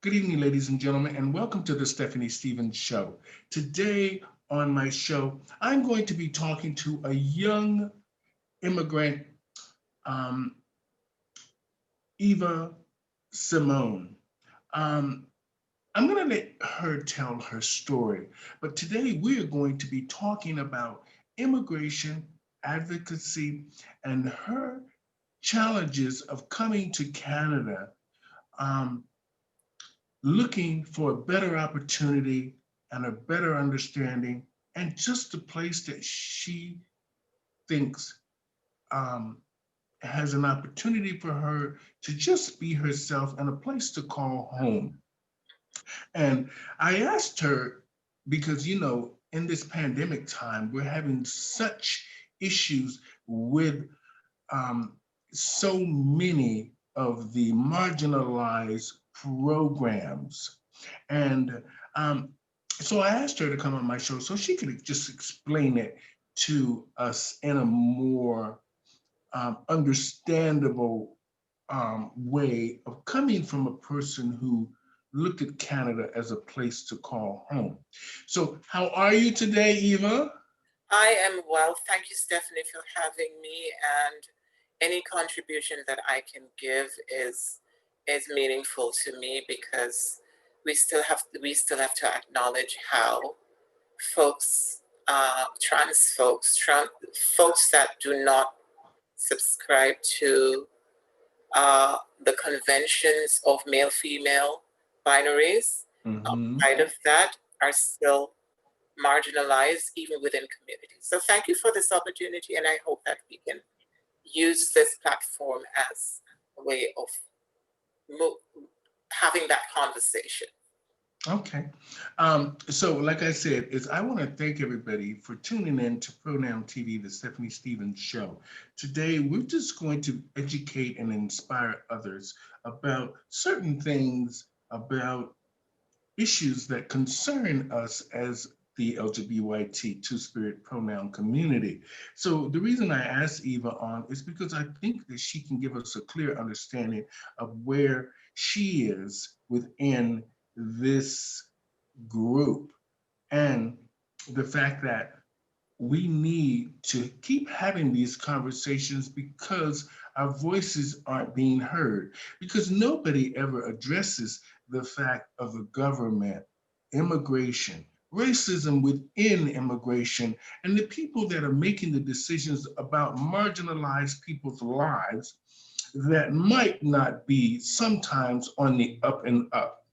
Good evening, ladies and gentlemen, and welcome to the Stephanie Stevens Show. Today on my show, I'm going to be talking to a young immigrant, um, Eva Simone. Um, I'm going to let her tell her story, but today we are going to be talking about immigration, advocacy, and her challenges of coming to Canada. Um, Looking for a better opportunity and a better understanding, and just a place that she thinks um, has an opportunity for her to just be herself and a place to call home. And I asked her because, in this pandemic time, we're having such issues with um, so many of the marginalized programs. And so I asked her to come on my show so she could just explain it to us in a more understandable way of coming from a person who looked at Canada as a place to call home. So, how are you today, Eva? I am well. Thank you, Stephanie, for having me. And any contribution that I can give is meaningful to me because we still have to acknowledge how folks, folks that do not subscribe to the conventions of male-female binaries, Mm-hmm. outside of that, are still marginalized even within communities. So thank you for this opportunity, and I hope that we can use this platform as a way of having that conversation. Okay. So, like I said, I want to thank everybody for tuning in to Pronoun TV, the Stephanie Stevens Show. Today, we're just going to educate and inspire others about certain things, about issues that concern us as the LGBT Two Spirit pronoun community. So the reason I asked Eva on is because I think that she can give us a clear understanding of where she is within this group and the fact that we need to keep having these conversations because our voices aren't being heard, because nobody ever addresses the fact of the government, immigration, racism within immigration, and the people that are making the decisions about marginalized people's lives that might not be sometimes on the up and up.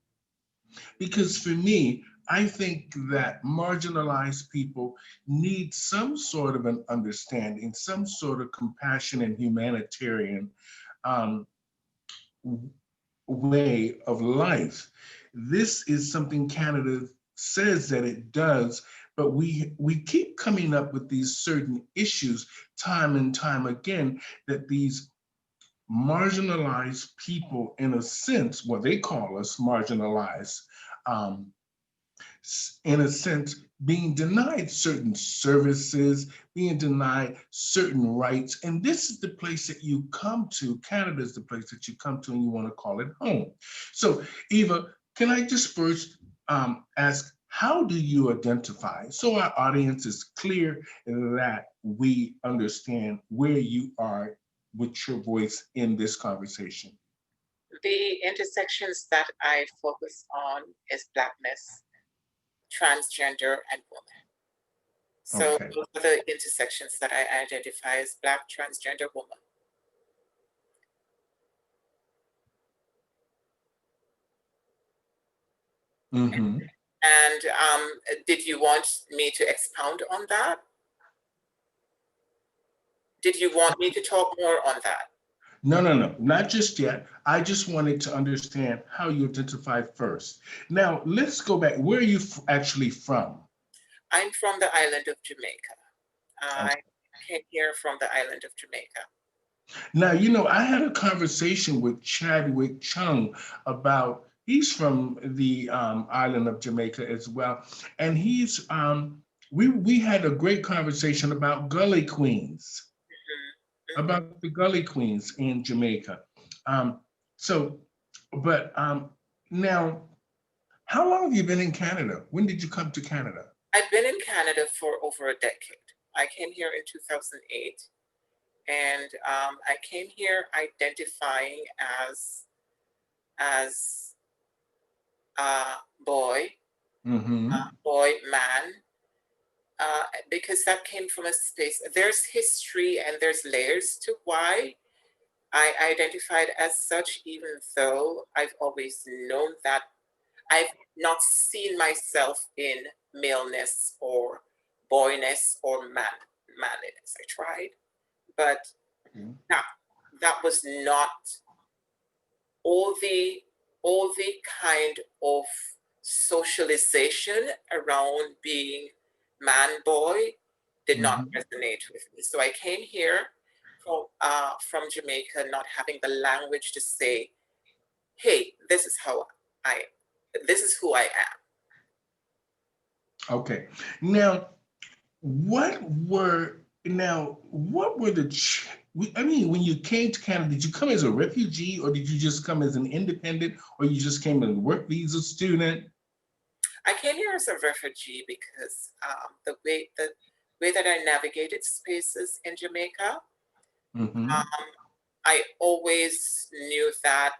Because for me, I think that marginalized people need some sort of an understanding, some sort of compassion and humanitarian um, way of life. This is something Canada says that it does, but we keep coming up with these certain issues time and time again that these marginalized people, in a sense, well, they call us marginalized, um, in a sense, being denied certain services, being denied certain rights. And this is the place that you come to. Canada is the place that you come to and you want to call it home. So, Eva, can I just first ask, how do you identify so our audience is clear that we understand where you are with your voice in this conversation? The intersections that I focus on is Blackness, transgender, and woman. So Okay. those are the intersections that I identify as Black, transgender, woman. Mm-hmm. And did you want me to expound on that? Did you want me to talk more on that? No, no, no, not just yet. I just wanted to understand how you identify first. Now, let's go back. Where are you actually from? I'm from the island of Jamaica. Okay. I came here from the island of Jamaica. Now, I had a conversation with Chadwick Chung about, he's from the island of Jamaica as well. And we had a great conversation about Gully Queens, Mm-hmm. about the Gully Queens in Jamaica. Um, so, but Now, how long have you been in Canada? When did you come to Canada? I've been in Canada for over a decade. I came here in 2008, and I came here identifying as boy, Mm-hmm. boy, man, because that came from a space. There's history and there's layers to why I identified as such, even though I've always known that I've not seen myself in maleness or boyness or manliness. I tried, but that that was not all the all the kind of socialization around being man boy did not Mm-hmm. resonate with me. So I came here from Jamaica, not having the language to say, "Hey, I, this is who I am." Okay. Now, what were the I mean, when you came to Canada, did you come as a refugee or did you just come as an independent or you just came as a work visa student? I came here as a refugee because the way that I navigated spaces in Jamaica, Mm-hmm. um, I always knew that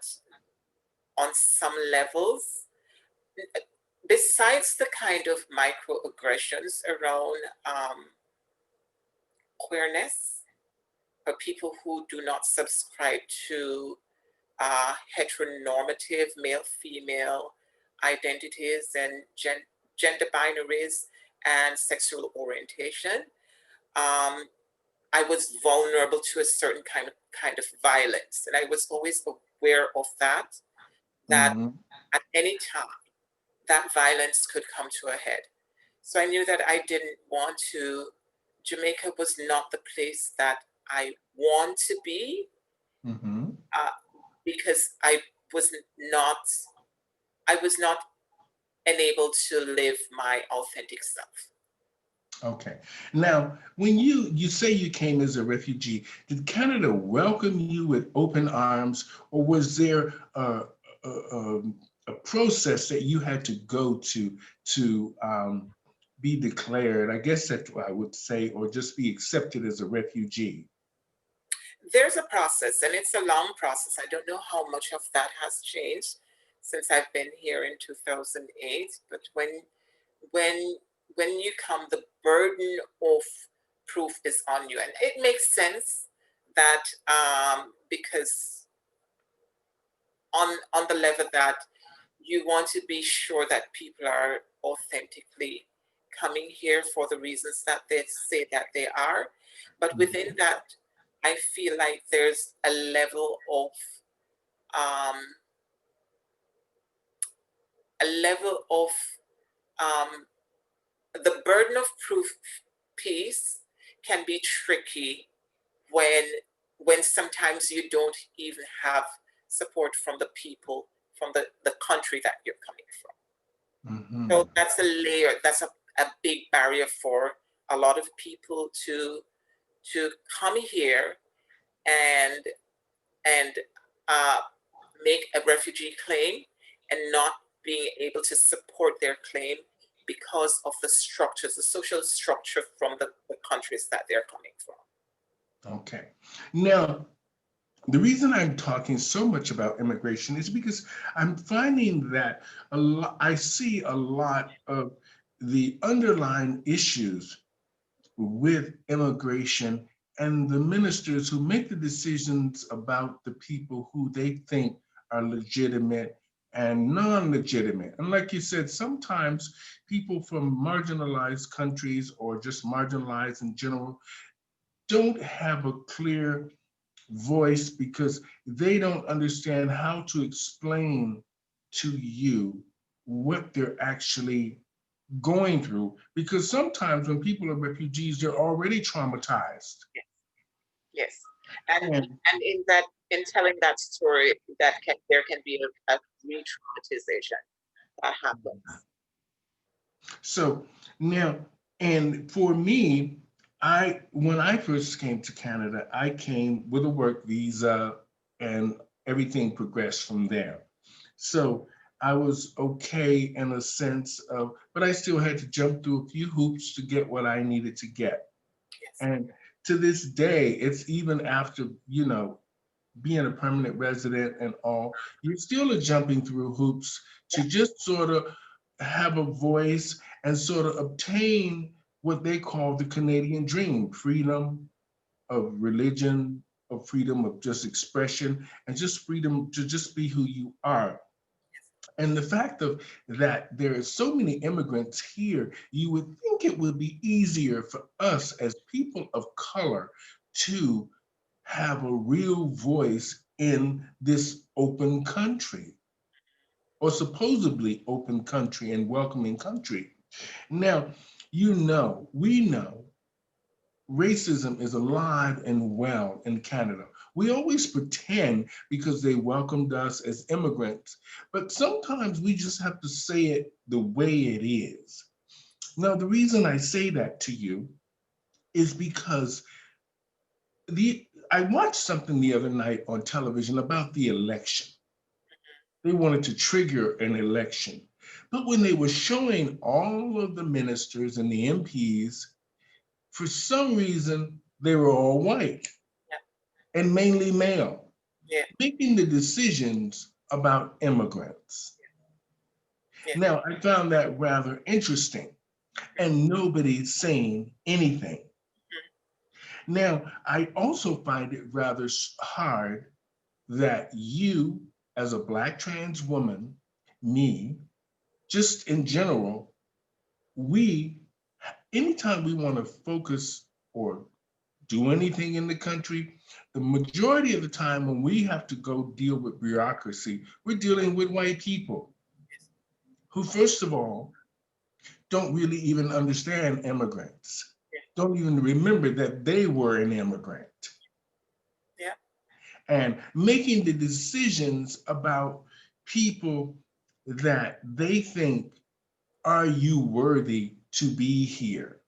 on some levels, besides the kind of microaggressions around queerness, for people who do not subscribe to heteronormative male-female identities and gender binaries and sexual orientation, um, I was vulnerable to a certain kind of violence, and I was always aware of that Mm-hmm. at any time that violence could come to a head. So I knew that I didn't want to. Jamaica was not the place that I want to be, Mm-hmm. uh, because was not I was not enabled to live my authentic self. Okay. Now, when you say you came as a refugee, did Canada welcome you with open arms, or was there a, a process that you had to go to be declared? I guess that's what I would say, or just be accepted as a refugee. There's a process, and it's a long process. I don't know how much of that has changed since I've been here in 2008, but when when you come, the burden of proof is on you, and it makes sense that because on the level that you want to be sure that people are authentically coming here for the reasons that they say that they are, but within Mhm. that, I feel like there's a level of um, a level of um, the burden of proof piece can be tricky when sometimes you don't even have support from the people from the country that you're coming from. So Mhm. that's a layer, that's a big barrier for a lot of people to come here and and uh, make a refugee claim and not being able to support their claim because of the structures, the social structure from the countries that they're coming from. Okay. Now, the reason I'm talking so much about immigration is because I'm finding that I see a lot of the underlying issues with immigration and the ministers who make the decisions about the people who they think are legitimate and non-legitimate. And like you said, sometimes people from marginalized countries or just marginalized in general don't have a clear voice because they don't understand how to explain to you what they're actually going through. Because sometimes when people are refugees, they're already traumatized. Yes, and And in that, in telling that story, there can be a re-traumatization that happens. so now, and for me, when I first came to Canada, I came with a work visa and everything progressed from there. So I was okay in a sense of, but I still had to jump through a few hoops to get what I needed to get. Yes. And to this day, it's even after, being a permanent resident and all, you still are jumping through hoops to just sort of have a voice and sort of obtain what they call the Canadian dream, freedom of religion, of freedom of just expression, and just freedom to just be who you are. And the fact of that there are so many immigrants here, you would think it would be easier for us as people of color to have a real voice in this open country, or supposedly open country and welcoming country. Now, we know racism is alive and well in Canada. We always pretend because they welcomed us as immigrants, but sometimes we just have to say it the way it is. Now, the reason I say that to you is because I watched something the other night on television about the election. They wanted to trigger an election. But when they were showing all of the ministers and the MPs, for some reason, they were all white and mainly male, Yeah. making the decisions about immigrants. Yeah. Now, I found that rather interesting, and nobody's saying anything. Now, I also find it rather hard that you, as a Black trans woman, me, just in general, we, anytime we want to focus or do anything in the country, the majority of the time when we have to go deal with bureaucracy, we're dealing with white people who, first of all, don't really even understand immigrants, don't even remember that they were an immigrant. Yeah. And making the decisions about people that they think, are you worthy to be here?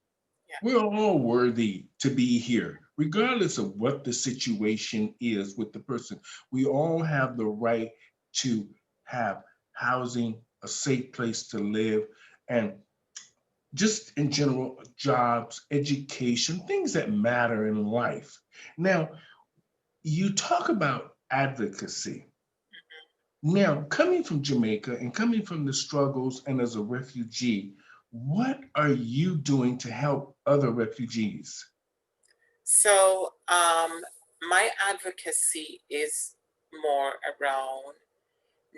Yeah. We're all worthy to be here, regardless of what the situation is with the person. We all have the right to have housing, a safe place to live, and just in general, jobs, education, things that matter in life. Now, you talk about advocacy. Now, coming from Jamaica and coming from the struggles and as a refugee, what are you doing to help other refugees? So my advocacy is more around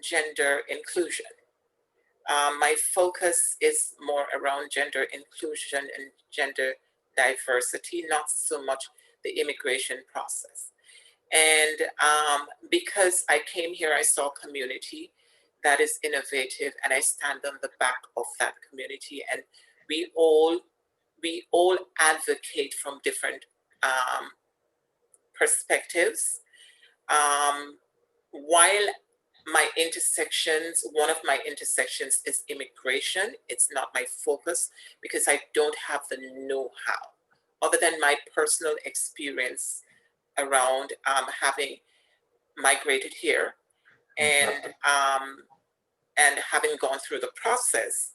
gender inclusion. My focus is more around gender inclusion and gender diversity, not so much the immigration process. And because I came here, I saw a community that is innovative, and I stand on the back of that community. And we all advocate from different perspectives. While one of my intersections is immigration, it's not my focus because I don't have the know-how other than my personal experience around having migrated here and having gone through the process.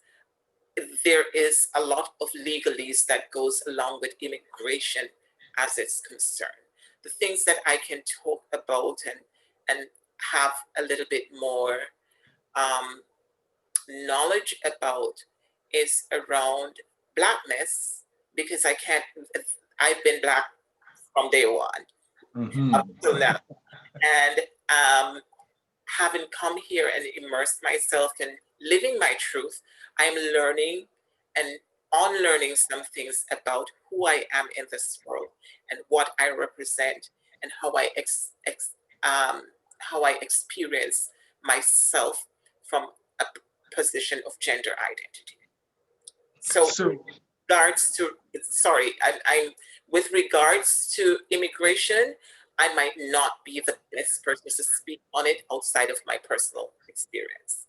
There is a lot of legalese that goes along with immigration as it's concerned. The things that I can talk about and have a little bit more knowledge about is around Blackness, because I've been Black from day one up till now. And having come here and immersed myself in living my truth, I'm learning and unlearning some things about who I am in this world and what I represent and how I experience myself from a position of gender identity. So, I'm with regards to immigration, I might not be the best person to speak on it outside of my personal experience.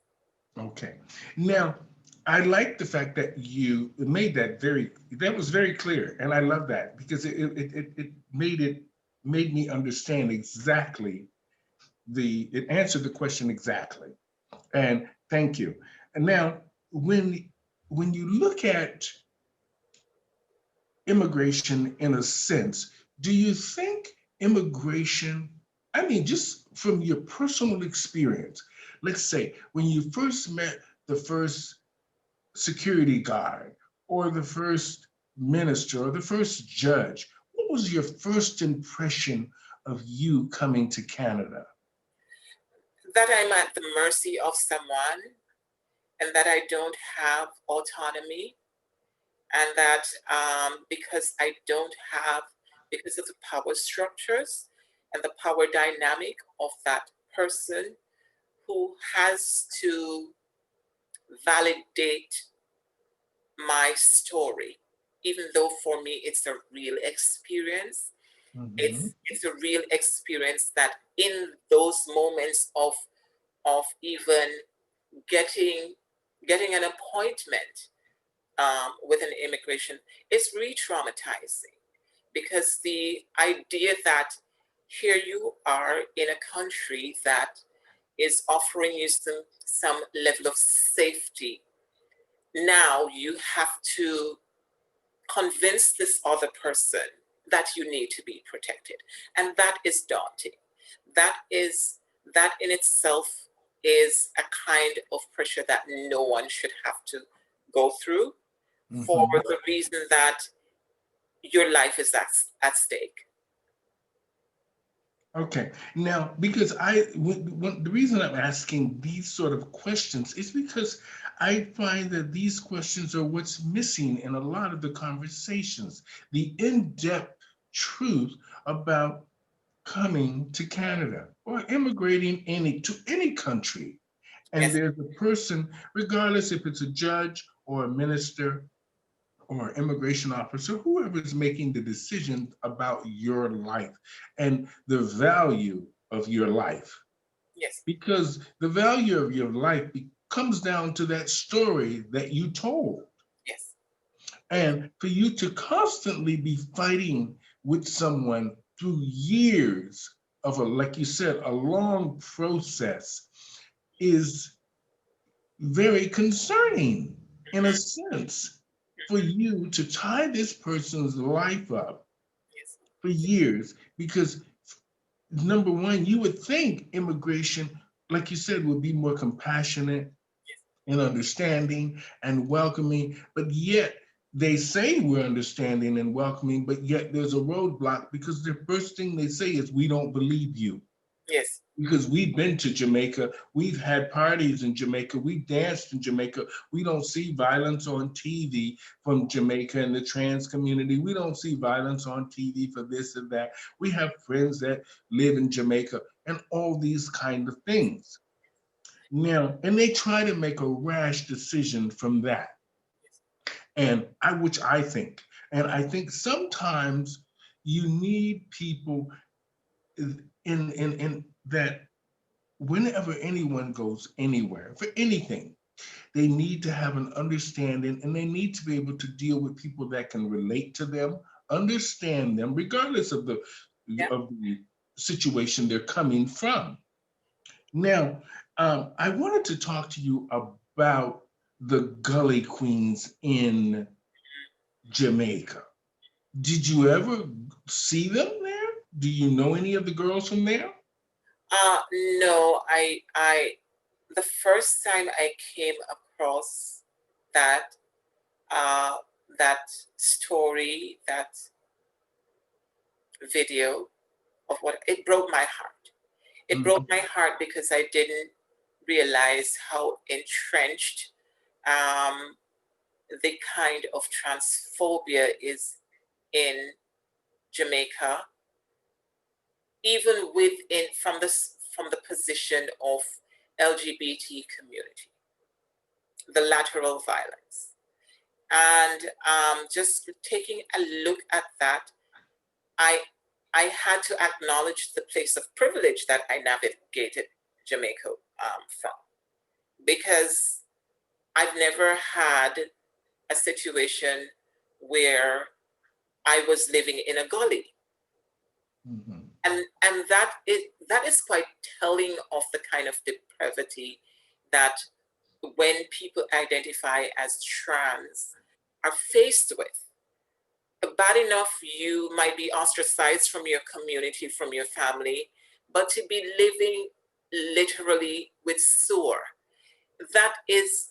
Okay. Now, I like the fact that you made that was very clear. And I love that because it made me understand exactly it answered the question exactly. And Thank you. And now, when you look at immigration in a sense, do you think immigration, I mean, just from your personal experience, let's say when you first met the first security guard or the first minister or the first judge, what was your first impression of you coming to Canada? That I'm at the mercy of someone and that I don't have autonomy, and that because I don't have, because of the power structures and the power dynamic of that person who has to validate my story, even though for me it's a real experience. Mhm. It's a real experience that in those moments of even getting an appointment with an immigration is re-traumatizing, because the idea that here you are in a country that is offering you some level of safety. Now you have to convince this other person that you need to be protected. And that is daunting. That in itself is a kind of pressure that no one should have to go through, for Mhm. the reason that your life is at stake. Okay. Now, because the reason I'm asking these sort of questions is because I find that these questions are what's missing in a lot of the conversations, the in-depth truth about coming to Canada or immigrating to any country. And Yes, there's a person, regardless if it's a judge or a minister or immigration officer, whoever's making the decision about your life and the value of your life. yes, Because the value of your life comes down to that story that you told. yes, And for you to constantly be fighting with someone through years of like you said, a long process is very concerning in a mhm, sense for mhm, you to tie this person's life up yes, for years because number one, you would think immigration, like you said, would be more compassionate yes, and understanding and welcoming, but yet they say we're understanding and welcoming, but yet there's a roadblock because the first thing they say is we don't believe you. yes, Because we've been to Jamaica, we've had parties in Jamaica, we danced in Jamaica. We don't see violence on TV from Jamaica and the trans community. We don't see violence on TV for this and that. We have friends that live in Jamaica and all these kind of things. Now, and they try to make a rash decision from that. Which I think, and I think sometimes you need people in that whenever anyone goes anywhere for anything, they need to have an understanding and they need to be able to deal with people that can relate to them, understand them, regardless yeah. of the situation they're coming from. Now, I wanted to talk to you about the Gully Queens in Jamaica. Did you ever see them there? Do you know any of the girls from there? No, the first time I came across that uh, that story, that video of what, it broke my heart. It broke Mhm. my heart because I didn't realize how entrenched um, the kind of transphobia is in Jamaica, even within from the position of LGBT community, the lateral violence. And just taking a look at that, I I had to acknowledge the place of privilege that I navigated Jamaica from, because I've never had a situation where I was living in a gully. Mhm. And that is quite telling of the kind of depravity that when people identify as trans are faced with. Bad enough, you might be ostracized from your community, from your family, but to be living literally with sore, that is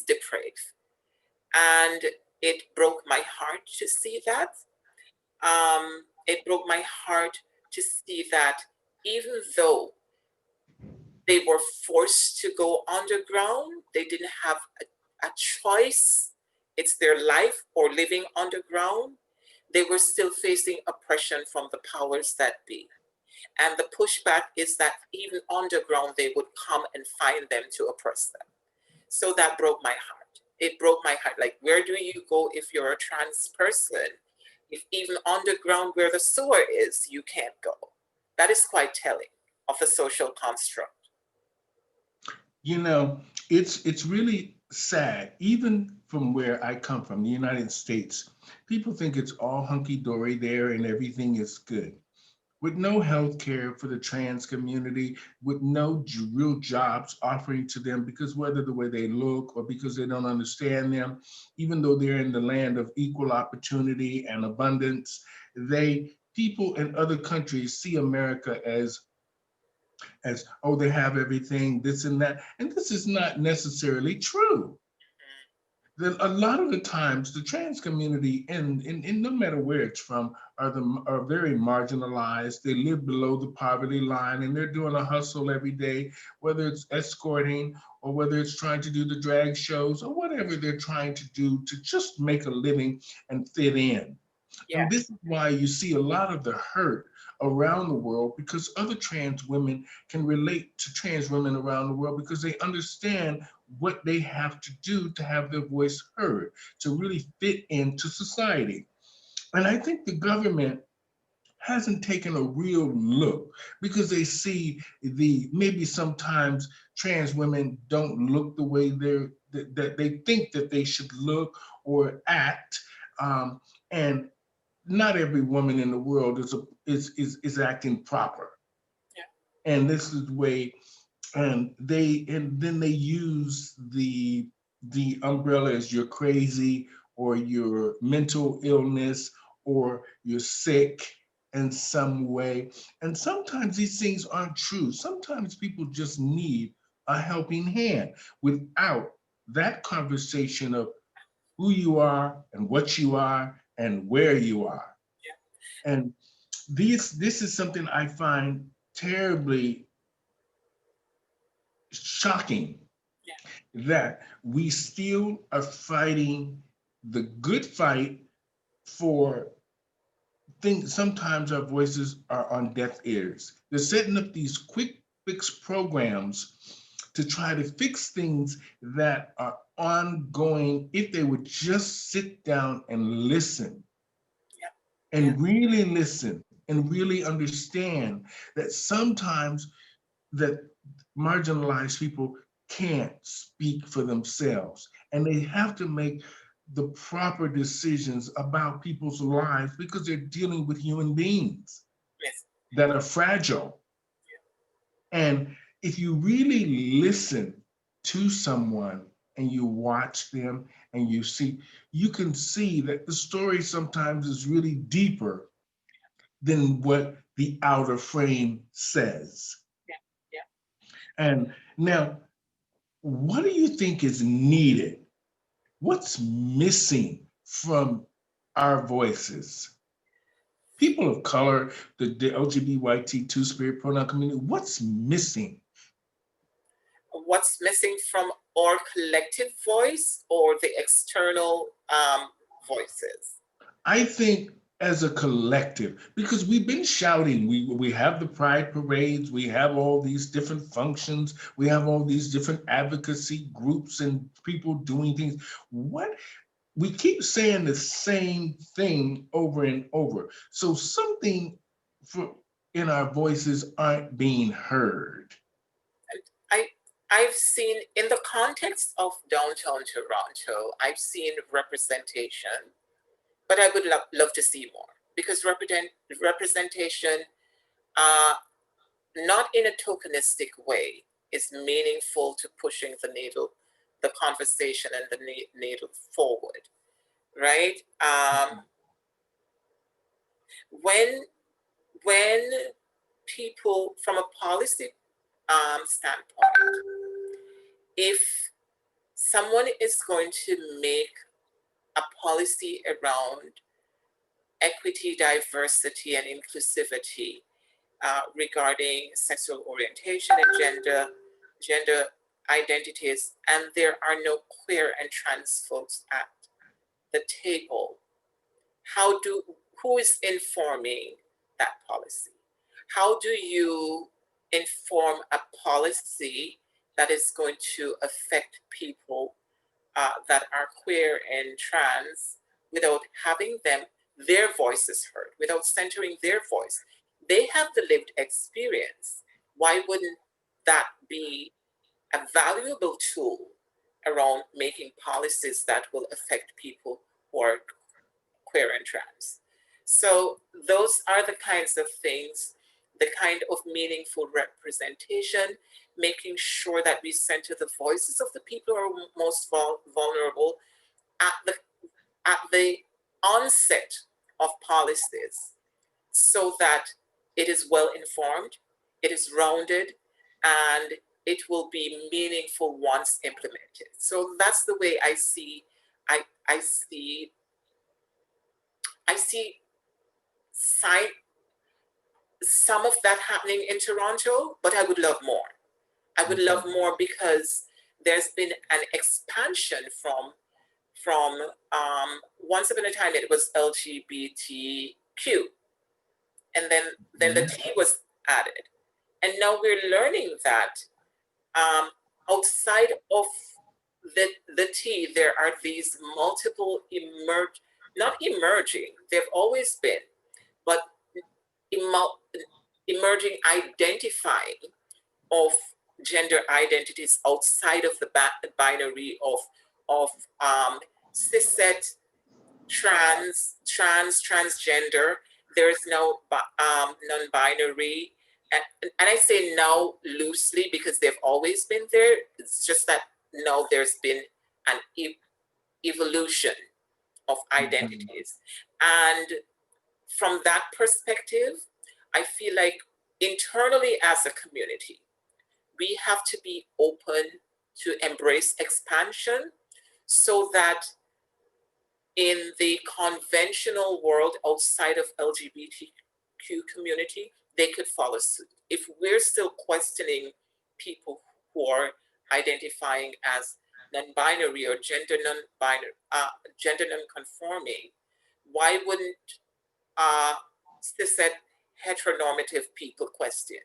depraved. And it broke my heart to see that. It broke my heart to see that even though they were forced to go underground, they didn't have a choice. It's their life or living underground. They were still facing oppression from the powers that be. And the pushback is that even underground, they would come and find them to oppress them. So that broke my heart. It broke my heart. Like, where do you go if you're a trans person? If even underground where the sewer is, you can't go. That is quite telling of the social construct. You know, it's really sad. Even from where I come from, the United States, people think it's all hunky-dory there and everything is good. With no health care for the trans community, with no real jobs offering to them because whether the way they look or because they don't understand them, even though they're in the land of equal opportunity and abundance, people in other countries see America as, oh, they have everything, this and that. And this is not necessarily true. A lot of the times, the trans community, and no matter where it's from, are very marginalized. They live below the poverty line, and they're doing a hustle every day, whether it's escorting or whether it's trying to do the drag shows or whatever they're trying to do to just make a living and fit in. Yeah. And this is why you see a lot of the hurt around the world, because other trans women can relate to trans women around the world because they understand what they have to do to have their voice heard, to really fit into society. And I think the government hasn't taken a real look because they see maybe sometimes trans women don't look the way that they think that they should look or act. And not every woman in the world is acting proper. Yeah. And this is the way, and then they use the umbrella as you're crazy or your mental illness or you're sick in some way. And sometimes these things aren't true. Sometimes people just need a helping hand without that conversation of who you are and what you are and where you are. Yeah. And this is something I find terribly shocking. Yeah. That we still are fighting the good fight for things. Sometimes our voices are on deaf ears. They're setting up these quick fix programs to try to fix things that are ongoing if they would just sit down and listen. Yeah. And really listen and really understand that sometimes that marginalized people can't speak for themselves and they have to make the proper decisions about people's lives because they're dealing with human beings. Yes. That are fragile. Yeah. And if you really listen to someone and you watch them and you can see that the story sometimes is really deeper than what the outer frame says. Yeah. Yeah. And now, what do you think is needed? What's missing from our voices? People of color, the LGBT two-spirit pronoun community, what's missing? What's missing from our collective voice or the external voices? I think as a collective, because we've been shouting, we have the pride parades, we have all these different functions, we have all these different advocacy groups and people doing things. We keep saying the same thing over and over. So something in our voices aren't being heard. I've seen, in the context of downtown Toronto, I've seen representation, but I would love to see more, because representation, not in a tokenistic way, is meaningful to pushing the conversation and the needle forward, right? When people, from a policy standpoint, if someone is going to make a policy around equity, diversity, and inclusivity regarding sexual orientation and gender identities, and there are no queer and trans folks at the table, who is informing that policy? How do you inform a policy that is going to affect people that are queer and trans without having their voices heard, without centering their voice? They have the lived experience. Why wouldn't that be a valuable tool around making policies that will affect people who are queer and trans? So those are the kinds of things, the kind of meaningful representation, making sure that we center the voices of the people who are most vulnerable at the onset of policies, so that it is well informed, it is rounded, and it will be meaningful once implemented. So that's the way I see some of that happening in Toronto, but I would love more. I would love more because there's been an expansion from once upon a time it was LGBTQ, and then the T was added, and now we're learning that outside of the T there are these multiple not emerging, they've always been, but emerging identifying of gender identities outside of the binary of cishet, transgender. There is no non-binary, and I say now loosely because they've always been there. It's just that now there's been an evolution of identities, and from that perspective, I feel like internally as a community, we have to be open to embrace expansion so that in the conventional world outside of LGBTQ community, they could follow suit. If we're still questioning people who are identifying as non-binary or gender non-conforming, why wouldn't cishet heteronormative people question?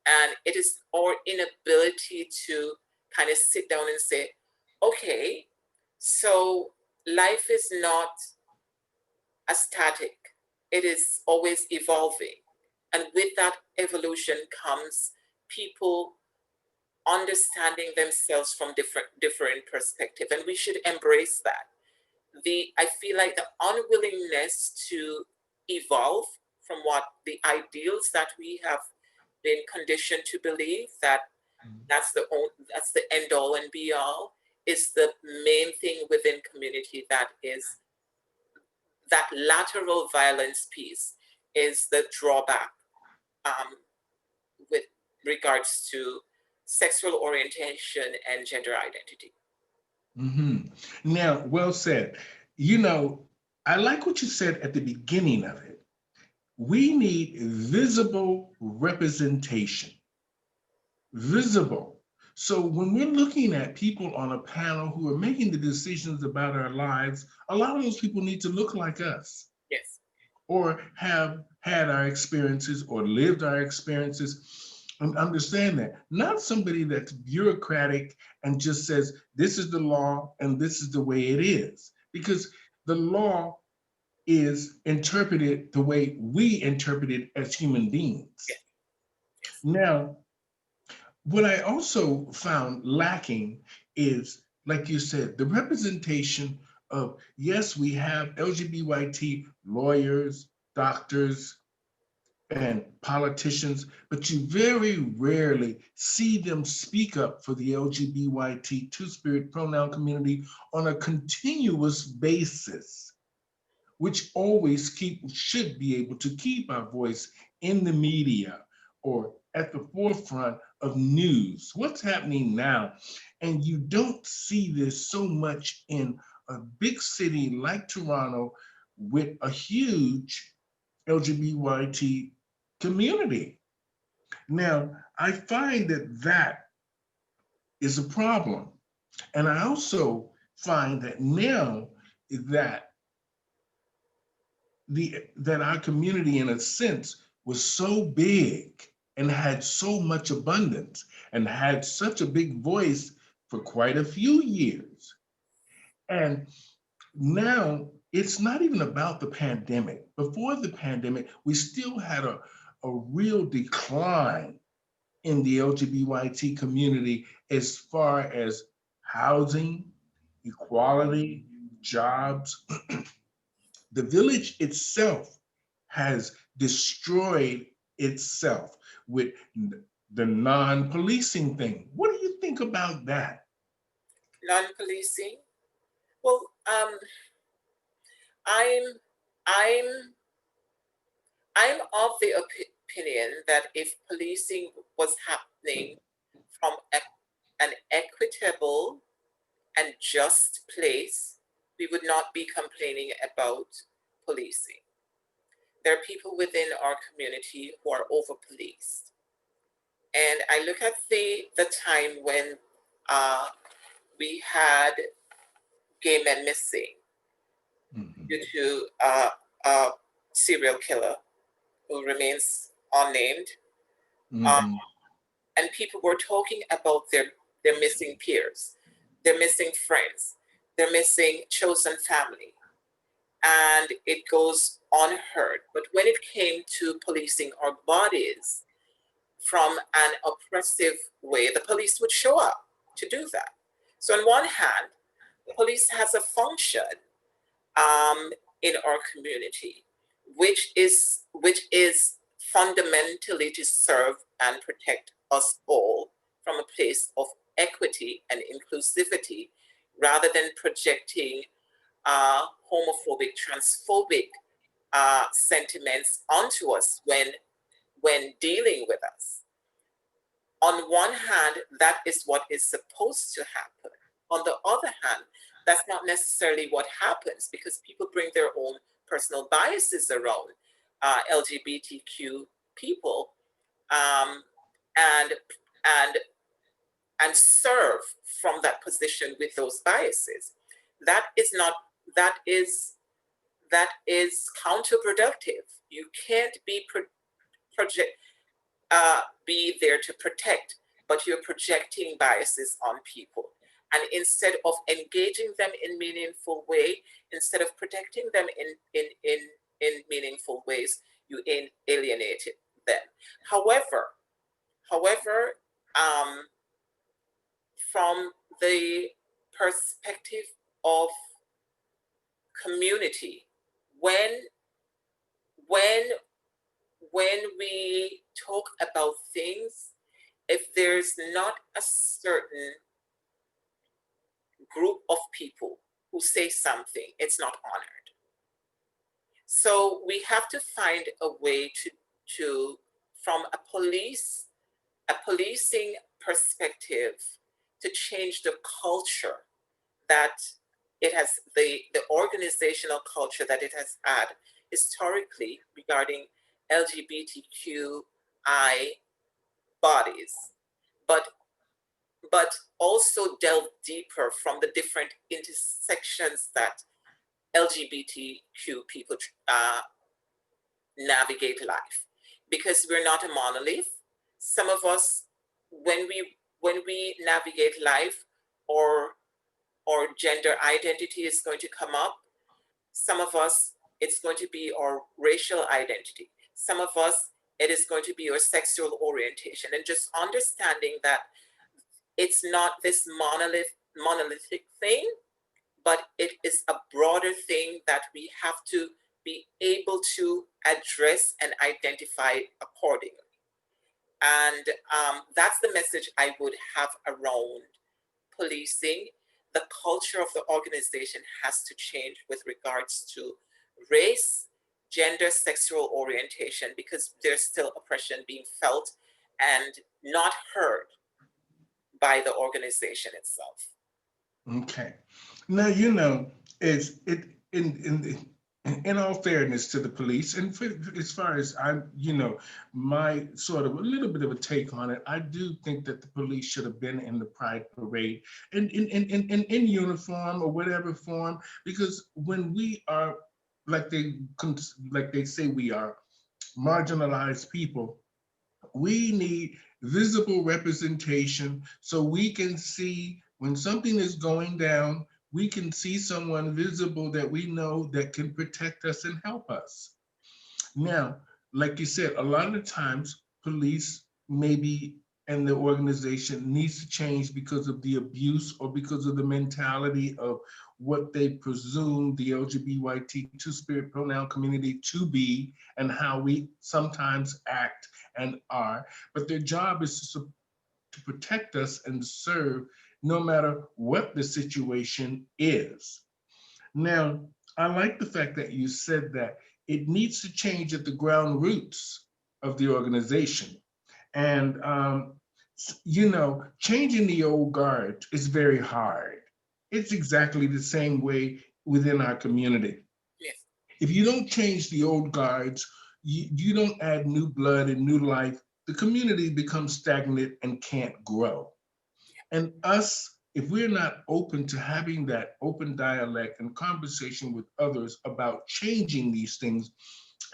And it is our inability to kind of sit down and say, okay, so life is not a static, it is always evolving. And with that evolution comes people understanding themselves from different perspective, and we should embrace that. I feel like the unwillingness to evolve from what the ideals that we have been conditioned to believe, that that's the end all and be all, is the main thing within community. That is, that lateral violence piece is the drawback with regards to sexual orientation and gender identity. Now, well said. You know, I like what you said at the beginning of it. We need visible representation. Visible. So when we're looking at people on a panel who are making the decisions about our lives, a lot of those people need to look like us. Yes. Or have had our experiences or lived our experiences, and understand that. Not somebody that's bureaucratic and just says, this is the law and this is the way it is. Because the law is interpreted the way we interpret it as human beings. Yes. Now, what I also found lacking is, like you said, the representation of, yes, we have LGBT lawyers, doctors, and politicians, but you very rarely see them speak up for the LGBTQ two-spirit pronoun community on a continuous basis, which always should be able to keep our voice in the media or at the forefront of news. What's happening now? And you don't see this so much in a big city like Toronto with a huge LGBT community. Now, I find that that is a problem. And I also find that now that that our community in a sense was so big and had so much abundance and had such a big voice for quite a few years. And now it's not even about the pandemic. Before the pandemic, we still had a real decline in the LGBT community as far as housing, equality, jobs. The village itself has destroyed itself with the non-policing thing. What do you think about that? Non-policing. Well, I'm I'm I'm of the opinion that if policing was happening from an equitable and just place, we would not be complaining about policing. There are people within our community who are over policed. And I look at the time when we had gay men missing due to a serial killer who remains unnamed. And people were talking about their missing peers, their missing friends, their missing chosen family. And it goes unheard. But when it came to policing our bodies from an oppressive way, the police would show up to do that. So on one hand, the police has a function in our community, which is fundamentally to serve and protect us all from a place of equity and inclusivity, rather than projecting homophobic, transphobic sentiments onto us when dealing with us. On one hand, that is what is supposed to happen. On the other hand, that's not necessarily what happens, because people bring their own personal biases around LGBTQ people and serve from that position with those biases. That is counterproductive. You can't be there to protect, but you're projecting biases on people. And instead of engaging them in meaningful way, instead of protecting them in meaningful ways, you alienate them. However, from the perspective of community, when we talk about things, if there's not a certain group of people who say something, it's not honored. So we have to find a way to from a policing perspective, to change the culture that it has, the organizational culture that it has had historically regarding LGBTQI bodies, but also delve deeper from the different intersections that LGBTQ people navigate life, because we're not a monolith. Some of us, when we navigate life, or gender identity is going to come up. Some of us, it's going to be our racial identity. Some of us, it is going to be our sexual orientation, and just understanding that it's not this monolithic thing, but it is a broader thing that we have to be able to address and identify accordingly. And that's the message I would have around policing. The culture of the organization has to change with regards to race, gender, sexual orientation, because there's still oppression being felt and not heard by the organization itself. Okay. Now, it's it in all fairness to the police, and as far as I'm, my sort of a little bit of a take on it, I do think that the police should have been in the Pride Parade in uniform or whatever form, because when we are like they say we are marginalized people, we need visible representation so we can see when something is going down, we can see someone visible that we know that can protect us and help us. Now, like you said, a lot of the times police maybe and the organization needs to change because of the abuse or because of the mentality of what they presume the LGBTQ spirit pronoun community to be and how we sometimes act and are. But their job is to protect us and serve no matter what the situation is. Now, I like the fact that you said that it needs to change at the ground roots of the organization. And, changing the old guard is very hard. It's exactly the same way within our community. Yes. If you don't change the old guards, you don't add new blood and new life, the community becomes stagnant and can't grow. And us, if we're not open to having that open dialect and conversation with others about changing these things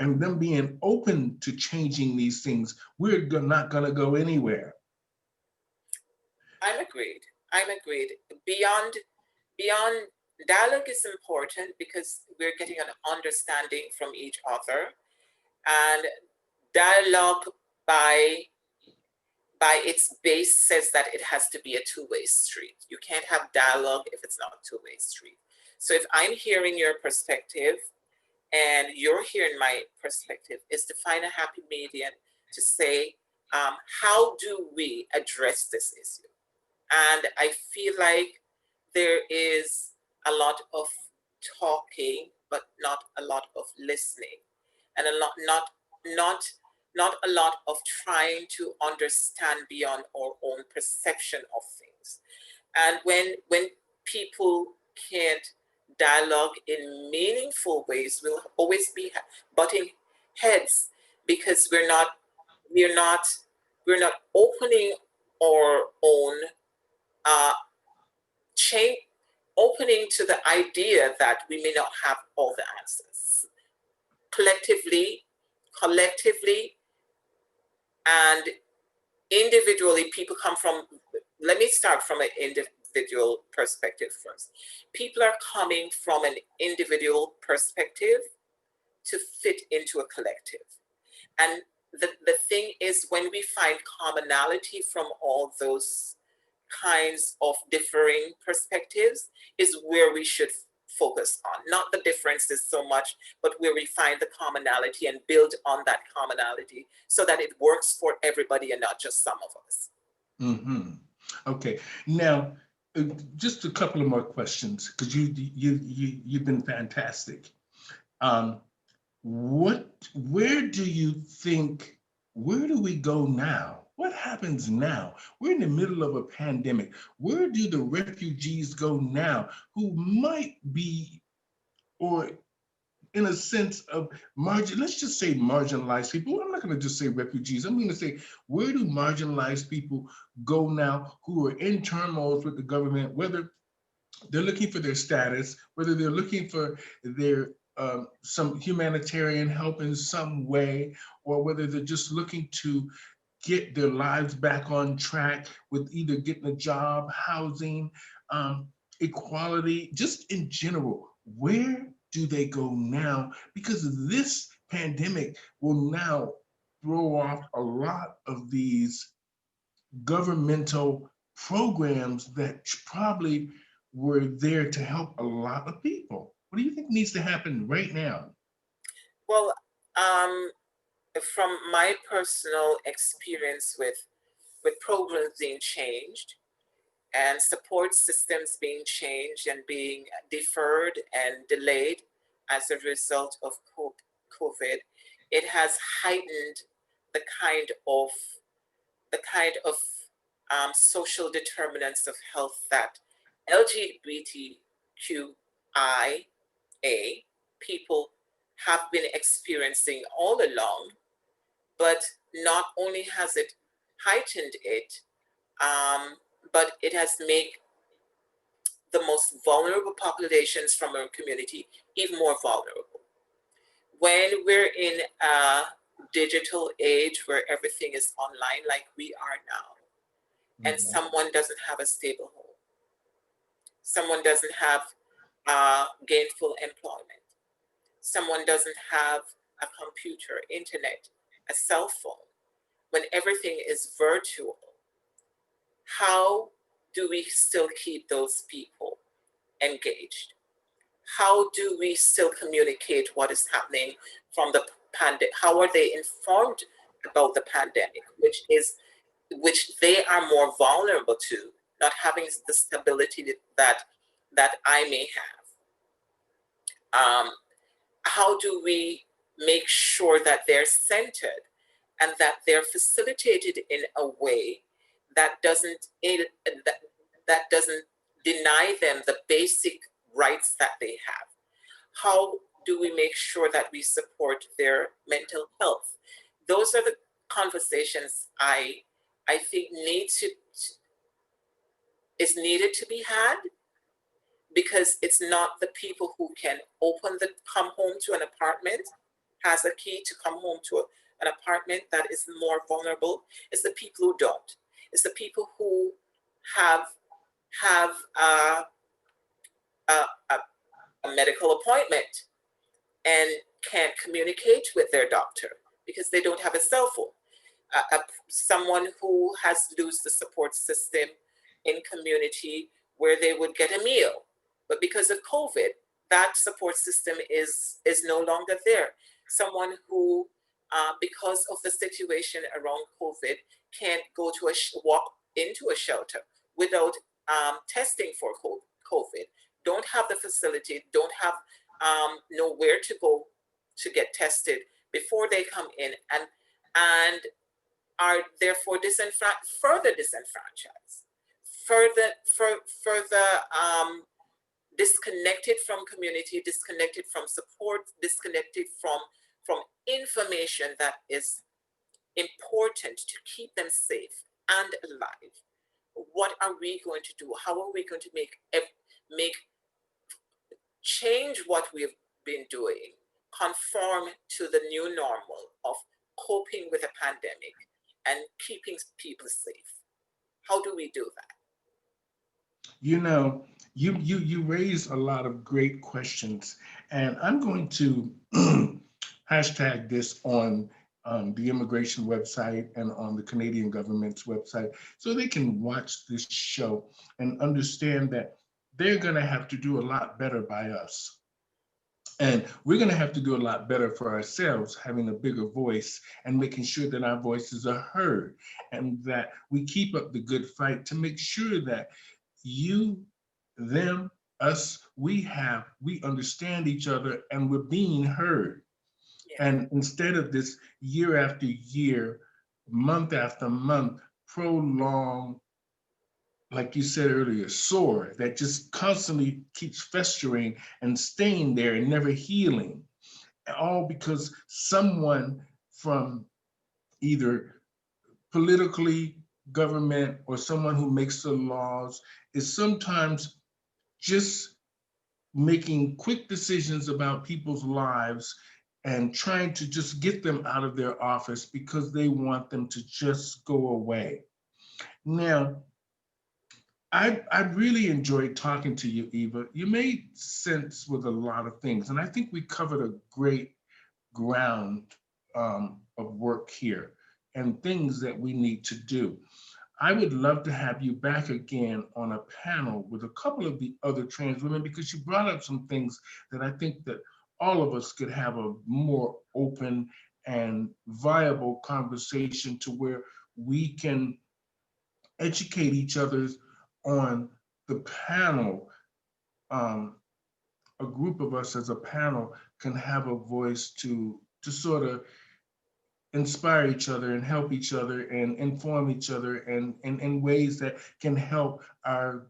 and them being open to changing these things, we're not going to go anywhere. I'm agreed. I'm agreed. Beyond dialogue is important because we're getting an understanding from each other, and dialogue by its base says that it has to be a two-way street. You can't have dialogue if it's not a two-way street. So if I'm hearing your perspective and you're hearing my perspective, is to find a happy medium to say, how do we address this issue? And I feel like there is a lot of talking, but not a lot of listening, and not a lot of trying to understand beyond our own perception of things. And when people can't dialogue in meaningful ways, we'll always be butting heads because we're not opening our own chain, opening to the idea that we may not have all the answers. Collectively, and individually, people come from, let me start from an individual perspective first. People are coming from an individual perspective to fit into a collective. And the thing is, when we find commonality from all those kinds of differing perspectives is where we should focus on, not the differences so much, but where we find the commonality and build on that commonality so that it works for everybody and not just some of us. Mm-hmm. Okay. Now, just a couple of more questions because you've been fantastic. Where do we go now? What happens now? We're in the middle of a pandemic. Where do the refugees go now who might be, or in a sense of let's just say marginalized people. I'm not going to just say refugees. I'm going to say, where do marginalized people go now who are in turmoil with the government, whether they're looking for their status, whether they're looking for their some humanitarian help in some way, or whether they're just looking to get their lives back on track with either getting a job, housing, equality, just in general. Where do they go now? Because this pandemic will now throw off a lot of these governmental programs that probably were there to help a lot of people. What do you think needs to happen right now? Well, um, from my personal experience with programs being changed and support systems being changed and being deferred and delayed as a result of COVID, it has heightened the kind of the kind of social determinants of health that LGBTQIA people have been experiencing all along, but not only has it heightened it, but it has made the most vulnerable populations from our community even more vulnerable. When we're in a digital age where everything is online like we are now, and someone doesn't have a stable home, someone doesn't have gainful employment, someone doesn't have a computer, internet, a cell phone, when everything is virtual, how do we still keep those people engaged? How do we still communicate what is happening from the pandemic? How are they informed about the pandemic, which they are more vulnerable to, not having the stability that I may have? How do we make sure that they're centered and that they're facilitated in a way that doesn't deny them the basic rights that they have? How do we make sure that we support their mental health? Those are the conversations I think is needed to be had, because it's not the people who can come home to an apartment, has a key to come home to an apartment that is more vulnerable. It's the people who don't. It's the people who have a medical appointment and can't communicate with their doctor because they don't have a cell phone. Someone who has to lose the support system in community where they would get a meal, but because of COVID, that support system is no longer there. Someone who, because of the situation around COVID, can't go to walk into a shelter without testing for COVID, don't have the facility, don't have nowhere to go to get tested before they come in, and are therefore further disenfranchised, further disconnected from community, disconnected from support, disconnected from information that is important to keep them safe and alive. What are we going to do? How are we going to make change what we've been doing conform to the new normal of coping with a pandemic and keeping people safe? How do we do that? You know, you raise a lot of great questions, and I'm going to hashtag this on the immigration website and on the Canadian government's website so they can watch this show and understand that they're going to have to do a lot better by us. And we're going to have to do a lot better for ourselves, having a bigger voice and making sure that our voices are heard and that we keep up the good fight to make sure that you, them, us, we understand each other and we're being heard. Yeah. And instead of this year after year, month after month, prolonged, like you said earlier, sore that just constantly keeps festering and staying there and never healing, all because someone from either politically, government, or someone who makes the laws is sometimes just making quick decisions about people's lives and trying to just get them out of their office because they want them to just go away. Now, I really enjoyed talking to you, Eva. You made sense with a lot of things, and I think we covered a great ground of work here and things that we need to do. I would love to have you back again on a panel with a couple of the other trans women, because you brought up some things that I think that all of us could have a more open and viable conversation to where we can educate each other on the panel. um, a group of us as a panel can have a voice to sort of inspire each other and help each other and inform each other and in ways that can help our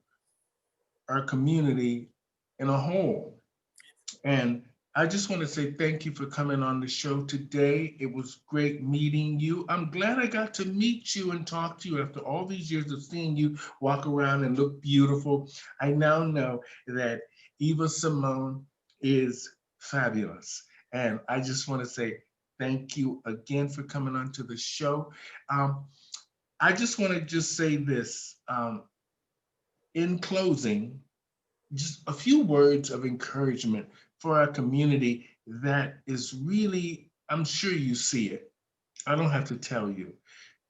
community in a whole. And I just want to say thank you for coming on the show today. It was great meeting you. I'm glad I got to meet you and talk to you after all these years of seeing you walk around and look beautiful. I now know that Eva Simone is fabulous. And I just want to say thank you again for coming on to the show. Um, I just want to just say this in closing, just a few words of encouragement for our community that is really, I'm sure you see it. I don't have to tell you.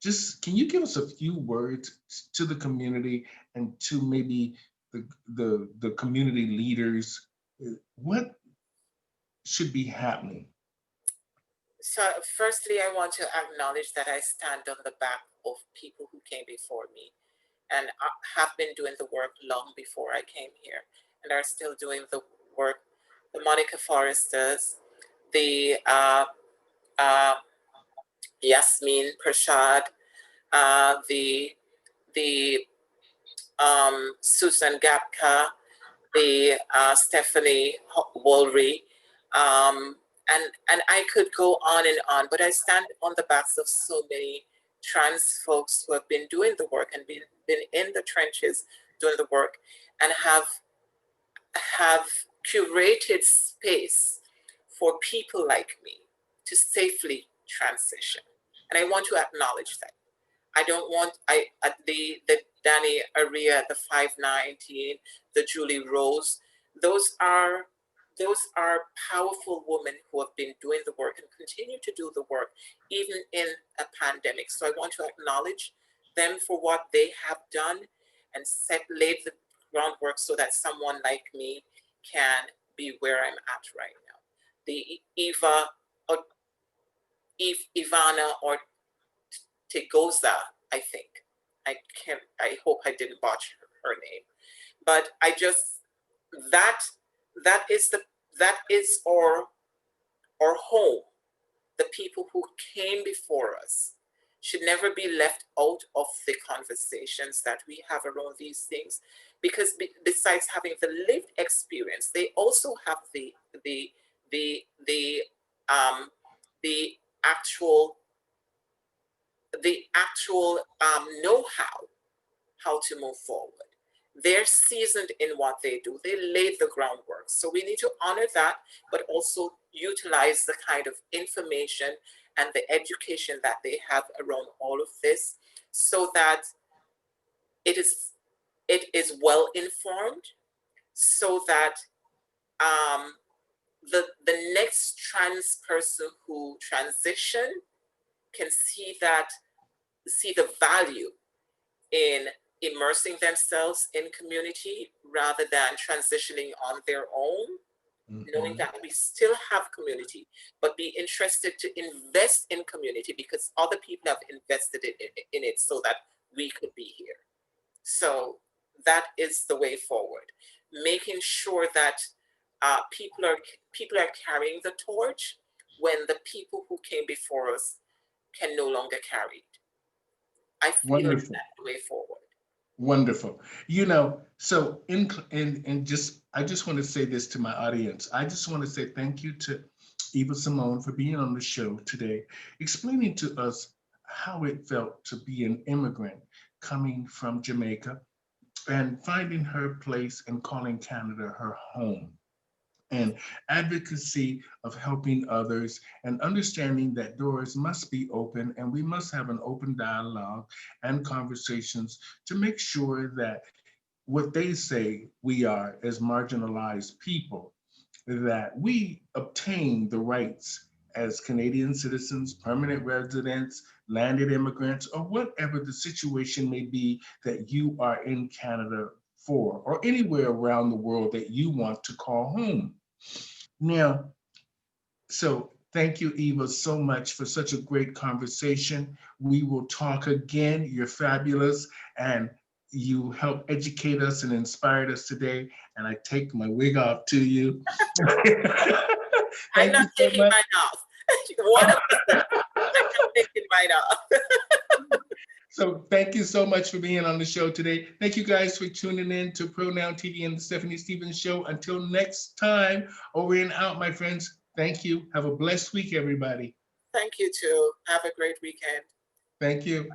Just can you give us a few words to the community and to maybe the community leaders? What should be happening? So, firstly, I want to acknowledge that I stand on the back of people who came before me and have been doing the work long before I came here and are still doing the work. The Monica Foresters, the Yasmin Prashad, the Susan Gapka, the Stephanie Walry, and I could go on, but I stand on the backs of so many trans folks who have been doing the work and been in the trenches doing the work and have curated space for people like me to safely transition. And I want to acknowledge that. I don't want the Danny Aria, the 519, the Julie Rose. Those are powerful women who have been doing the work and continue to do the work even in a pandemic. So I want to acknowledge them for what they have done and laid the groundwork so that someone like me can be where I'm at right now. The or Ivana or Tegoza, I think. I hope I didn't botch her name. But I just that that is our home. The people who came before us should never be left out of the conversations that we have around these things, because besides having the lived experience, they also have the the um the actual know-how to move forward. They're seasoned in what they do. They laid the groundwork. So we need to honor that, but also utilize the kind of information and the education that they have around all of this so that it is well informed, so that the next trans person who transition can see the value in immersing themselves in community rather than transitioning on their own, knowing that we still have community, but be interested to invest in community because other people have invested in it so that we could be here. So that is the way forward. Making sure that people are carrying the torch when the people who came before us can no longer carry it. I feel Wonderful. that's the way forward. Wonderful. So in just I just want to say this to my audience. I just want to say thank you to Eva Simone for being on the show today, explaining to us how it felt to be an immigrant coming from Jamaica and finding her place and calling Canada her home, and advocacy of helping others and understanding that doors must be open and we must have an open dialogue and conversations to make sure that what they say we are as marginalized people, that we obtain the rights as Canadian citizens, permanent residents, landed immigrants, or whatever the situation may be that you are in Canada for, or anywhere around the world that you want to call home. Now, So thank you, Eva, so much for such a great conversation. We will talk again. You're fabulous, and you helped educate us and inspired us today. And I take my wig off to you. I'm Thank not you so taking much. mine off. 100%. I'm not taking mine off. So thank you so much for being on the show today. Thank you guys for tuning in to Pronoun TV and the Stephanie Stevens Show. Until next time, over and out, my friends. Thank you. Have a blessed week, everybody. Thank you too. Have a great weekend. Thank you.